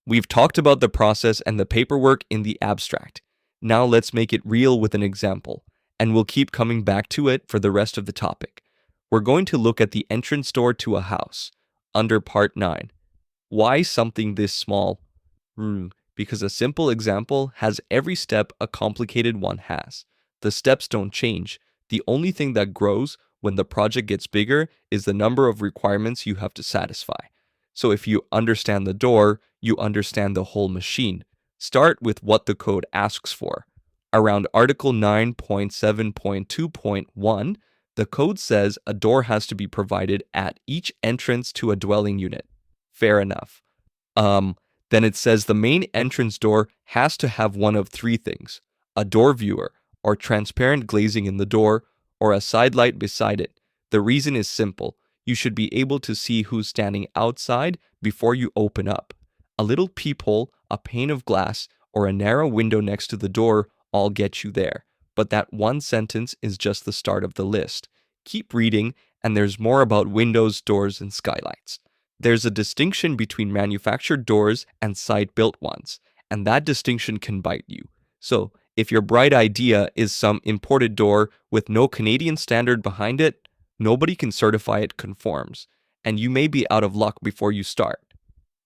We've talked about the process and the paperwork in the abstract. Now let's make it real with an example, and we'll keep coming back to it for the rest of the topic. We're going to look at the entrance door to a house, under Part 9. Why something this small? Because a simple example has every step a complicated one has. The steps don't change. The only thing that grows when the project gets bigger is the number of requirements you have to satisfy. So if you understand the door, you understand the whole machine. Start with what the code asks for. Around Article 9.7.2.1, the code says a door has to be provided at each entrance to a dwelling unit. Fair enough. Then it says the main entrance door has to have one of three things: a door viewer, or transparent glazing in the door, or a side light beside it. The reason is simple. You should be able to see who's standing outside before you open up. A little peephole, a pane of glass, or a narrow window next to the door all get you there. But that one sentence is just the start of the list. Keep reading, and there's more about windows, doors, and skylights. There's a distinction between manufactured doors and site-built ones, and that distinction can bite you. So, if your bright idea is some imported door with no Canadian standard behind it, nobody can certify it conforms, and you may be out of luck before you start.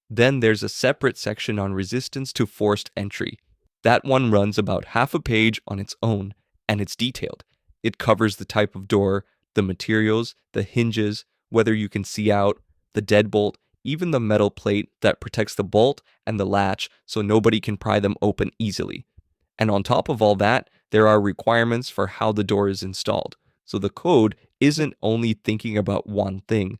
Then there's a separate section on resistance to forced entry. That one runs about half a page on its own, and it's detailed. It covers the type of door, the materials, the hinges, whether you can see out, the deadbolt, even the metal plate that protects the bolt and the latch so nobody can pry them open easily. And on top of all that, there are requirements for how the door is installed. So the code isn't only thinking about one thing.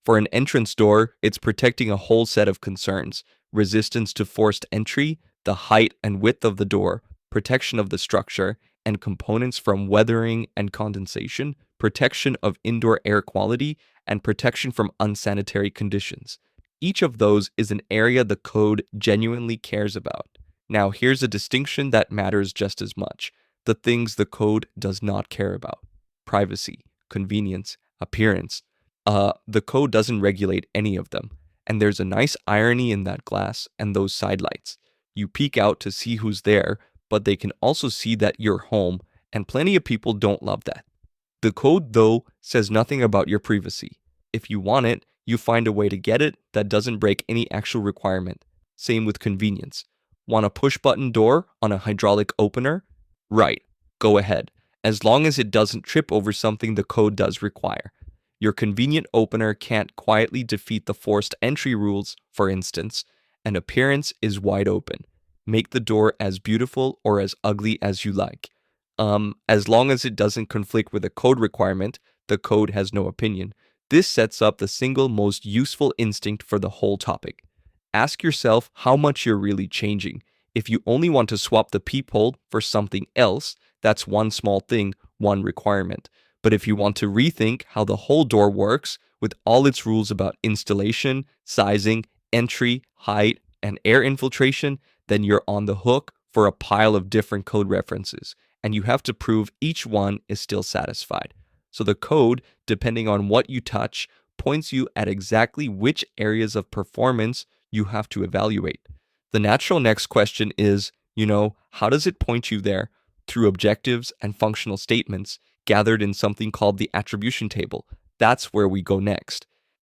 For an entrance door, it's protecting a whole set of concerns: resistance to forced entry, the height and width of the door, protection of the structure, and components from weathering and condensation, protection of indoor air quality, and protection from unsanitary conditions. Each of those is an area the code genuinely cares about. Now here's a distinction that matters just as much: the things the code does not care about. Privacy, convenience, appearance. The code doesn't regulate any of them. And there's a nice irony in that glass and those sidelights. You peek out to see who's there, but they can also see that you're home, and plenty of people don't love that. The code, though, says nothing about your privacy. If you want it, you find a way to get it that doesn't break any actual requirement. Same with convenience. Want a push-button door on a hydraulic opener? Right, go ahead, as long as it doesn't trip over something the code does require. Your convenient opener can't quietly defeat the forced entry rules, for instance. And appearance is wide open. Make the door as beautiful or as ugly as you like. As long as it doesn't conflict with a code requirement, the code has no opinion. This sets up the single most useful instinct for the whole topic. Ask yourself how much you're really changing. If you only want to swap the peephole for something else, that's one small thing, one requirement. But if you want to rethink how the whole door works with all its rules about installation, sizing, entry, height, and air infiltration, then you're on the hook for a pile of different code references, and you have to prove each one is still satisfied. So the code, depending on what you touch, points you at exactly which areas of performance you have to evaluate. The natural next question is, how does it point you there? Through objectives and functional statements gathered in something called the attribution table. That's where we go next.